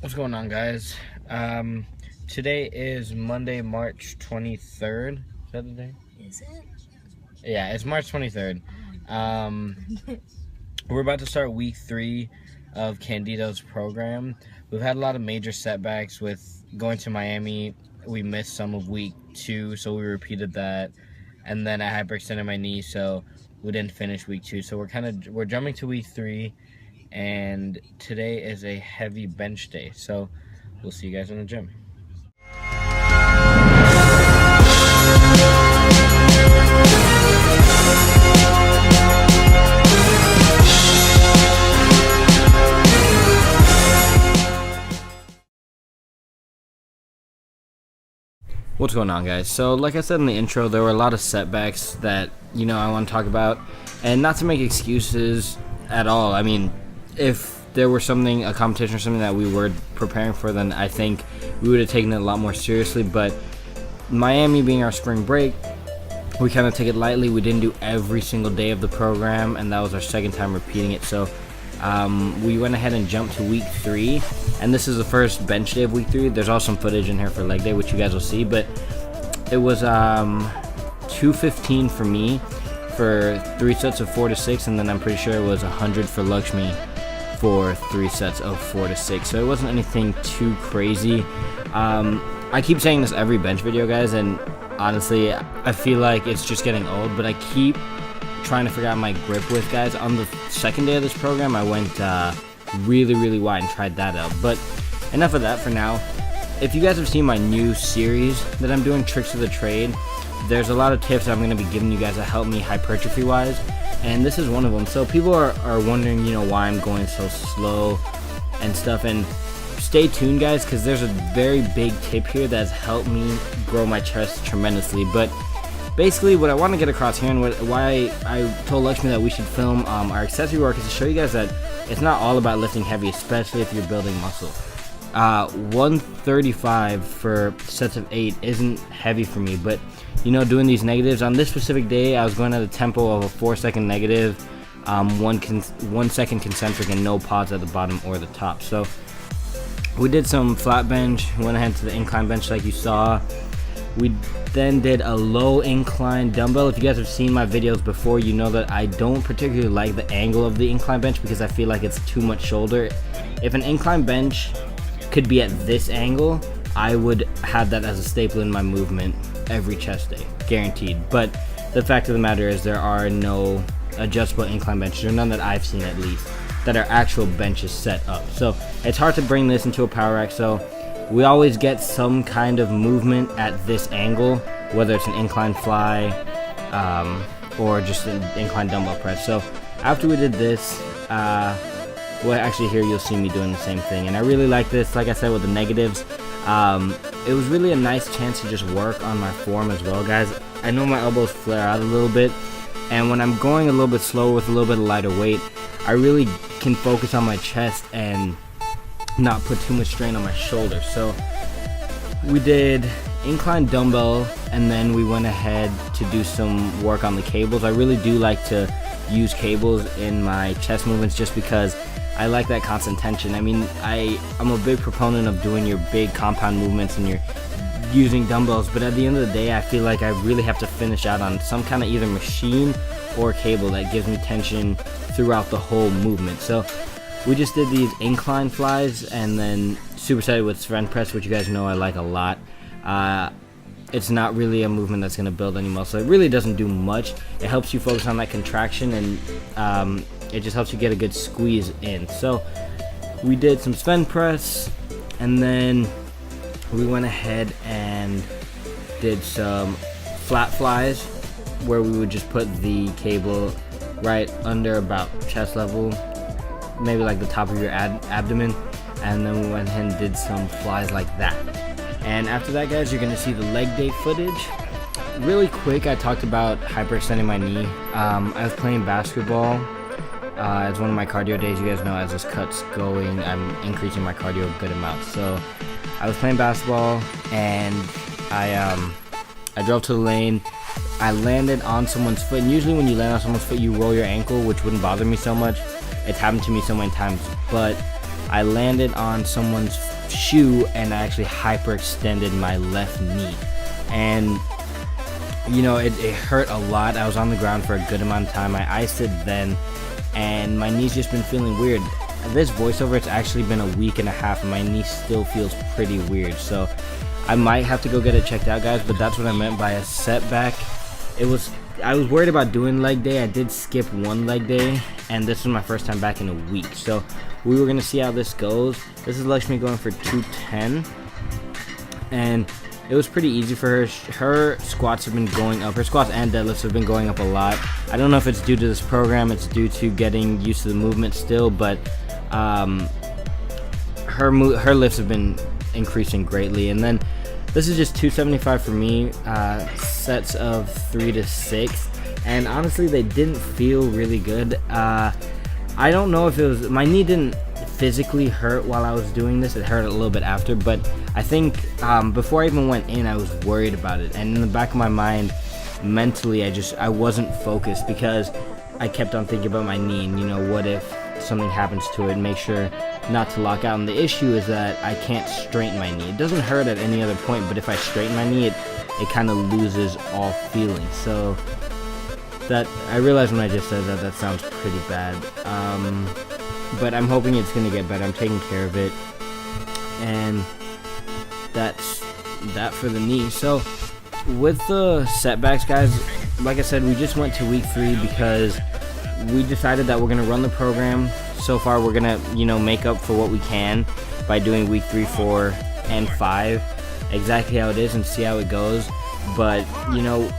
What's going on, guys? Today is Monday, March 23rd. Is that the day? Is it? Yeah, it's March 23rd. We're about to start week 3 of Candido's program. We've had a lot of major setbacks with going to Miami. We missed some of week 2, so we repeated that. And then I hyperextended my knee, so we didn't finish week 2. So we're jumping to week 3. And today is a heavy bench day, so we'll see you guys in the gym. What's going on, guys? So like I said in the intro, there were a lot of setbacks that I want to talk about, and not to make excuses at all. I mean, if there were a competition or something that we were preparing for, then I think we would have taken it a lot more seriously. But Miami being our spring break, we kind of take it lightly. We didn't do every single day of the program, and that was our second time repeating it. So we went ahead and jumped to week 3, and this is the first bench day of week 3. There's also some footage in here for leg day, which you guys will see, but it was 215 for me for 3 sets of 4 to 6, and then I'm pretty sure it was 100 for Lakshmi for 3 sets of 4 to 6. So it wasn't anything too crazy. I keep saying this every bench video, guys, and honestly I feel like it's just getting old, but I keep trying to figure out my grip width, guys. On the second day of this program, I went really wide and tried that out. But enough of that for now. If you guys have seen my new series that I'm doing, Tricks of the Trade, there's a lot of tips that I'm going to be giving you guys that help me hypertrophy wise, and this is one of them. So people are wondering why I'm going so slow and stuff, and stay tuned, guys, because there's a very big tip here that's helped me grow my chest tremendously. But basically what I want to get across here, and why I told Lakshmi that we should film our accessory work, is to show you guys that it's not all about lifting heavy, especially if you're building muscle. 135 for sets of 8 isn't heavy for me, but doing these negatives on this specific day, I was going at a tempo of a 4-second negative, 1 second concentric, and no pause at the bottom or the top. So we did some flat bench, went ahead to the incline bench like you saw. We then did a low incline dumbbell. If you guys have seen my videos before, you know that I don't particularly like the angle of the incline bench because I feel like it's too much shoulder. If an incline bench could be at this angle, I would have that as a staple in my movement every chest day, guaranteed. But the fact of the matter is there are no adjustable incline benches, or none that I've seen at least, that are actual benches set up. So it's hard to bring this into a power rack. So we always get some kind of movement at this angle, whether it's an incline fly or just an incline dumbbell press. So after we did this, well, actually here you'll see me doing the same thing, and I really like this. Like I said, with the negatives, it was really a nice chance to just work on my form as well, guys. I know my elbows flare out a little bit, and when I'm going a little bit slower with a little bit of lighter weight, I really can focus on my chest and not put too much strain on my shoulders. So we did incline dumbbell, and then we went ahead to do some work on the cables. I really do like to use cables in my chest movements just because I like that constant tension. I mean, I'm a big proponent of doing your big compound movements and you're using dumbbells, but at the end of the day, I feel like I really have to finish out on some kind of either machine or cable that gives me tension throughout the whole movement. So we just did these incline flies and then supersetted with Sven press, which you guys know I like a lot. It's not really a movement that's going to build any muscle. It really doesn't do much. It helps you focus on that contraction, and it just helps you get a good squeeze in. So we did some Sven press, and then we went ahead and did some flat flies where we would just put the cable right under about chest level, maybe like the top of your abdomen, and then we went ahead and did some flies like that. And after that, guys, you're gonna see the leg day footage. Really quick, I talked about hyperextending my knee. I was playing basketball. It's one of my cardio days. You guys know as this cut's going, I'm increasing my cardio a good amount. So I was playing basketball, and I drove to the lane. I landed on someone's foot, and usually when you land on someone's foot, you roll your ankle, which wouldn't bother me so much. It's happened to me so many times, but I landed on someone's shoe and I actually hyperextended my left knee, and you know, it hurt a lot. I was on the ground for a good amount of time. I iced it then, and my knee's just been feeling weird. This voiceover, it's actually been a week and a half and my knee still feels pretty weird, so I might have to go get it checked out, guys. But that's what I meant by a setback. I was worried about doing leg day. I did skip one leg day, and this was my first time back in a week, so we were gonna see how this goes. This is Lakshmi going for 210, and it was pretty easy for her. Her squats have been going up. Her squats and deadlifts have been going up a lot. I don't know if it's due to this program, it's due to getting used to the movement still, but her lifts have been increasing greatly. And then this is just 275 for me, sets of 3 to 6, and honestly they didn't feel really good. I don't know if it was, my knee didn't physically hurt while I was doing this. It hurt a little bit after, but I think before I even went in, I was worried about it, and in the back of my mind, mentally, I wasn't focused because I kept on thinking about my knee, and you know, what if something happens to it, make sure not to lock out. And the issue is that I can't straighten my knee. It doesn't hurt at any other point, but if I straighten my knee, it kind of loses all feeling. So that, I realized when I just said that sounds pretty bad, but I'm hoping it's gonna get better. I'm taking care of it, and that's that for the knee. So with the setbacks, guys, like I said, we just went to week 3 because we decided that we're gonna run the program. So far we're gonna, you know, make up for what we can by doing week 3, 4, and 5 exactly how it is and see how it goes. But you know,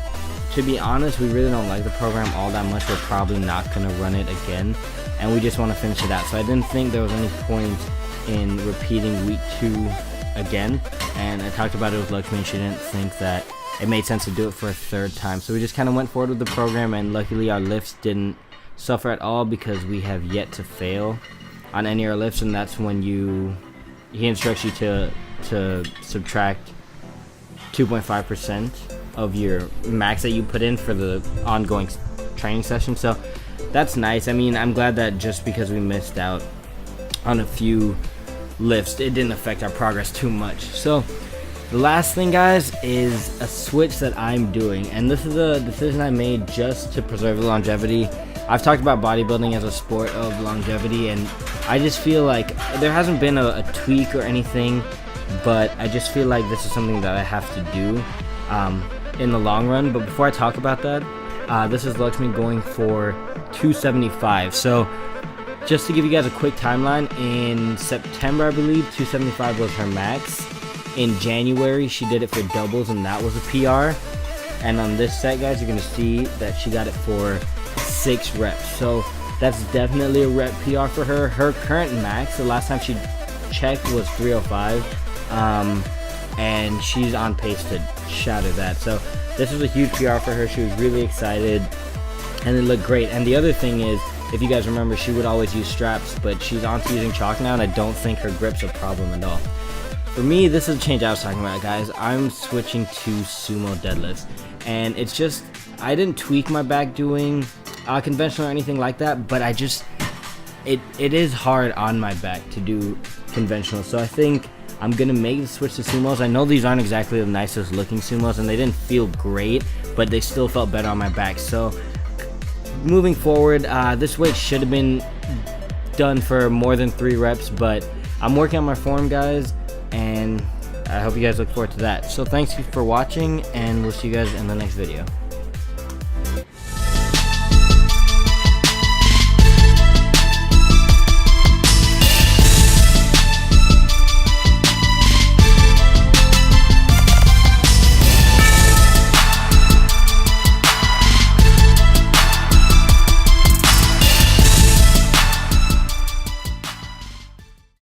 to be honest, we really don't like the program all that much. We're probably not gonna run it again, and we just want to finish it out. So I didn't think there was any point in repeating week 2 again, and I talked about it with Lakshmi, and she didn't think that it made sense to do it for a 3rd time. So we just kind of went forward with the program, and luckily our lifts didn't suffer at all because we have yet to fail on any of our lifts, and that's when he instructs you to subtract 2.5% of your max that you put in for the ongoing training session. So that's nice. I mean, I'm glad that just because we missed out on a few lifts, it didn't affect our progress too much. So the last thing, guys, is a switch that I'm doing, and this is a decision I made just to preserve the longevity. I've talked about bodybuilding as a sport of longevity, and I just feel like there hasn't been a tweak or anything, but I just feel like this is something that I have to do in the long run. But before I talk about that, this is Lakshmi going for 275. So just to give you guys a quick timeline, in September, I believe, 275 was her max. In January, she did it for doubles, and that was a PR. And on this set, guys, you're going to see that she got it for 6 reps. So that's definitely a rep PR for her. Her current max, the last time she checked, was 305. And she's on pace to shatter that. So this was a huge PR for her. She was really excited, and it looked great. And the other thing is, if you guys remember, she would always use straps, but she's on to using chalk now, and I don't think her grip's a problem at all. For me, this is a change I was talking about, guys. I'm switching to sumo deadlifts, and it's just, I didn't tweak my back doing conventional or anything like that, but it is hard on my back to do conventional. So I think I'm gonna make the switch to sumos. I know these aren't exactly the nicest looking sumos, and they didn't feel great, but they still felt better on my back. So moving forward, this weight should have been done for more than 3 reps, but I'm working on my form, guys, and I hope you guys look forward to that. So thanks for watching, and we'll see you guys in the next video.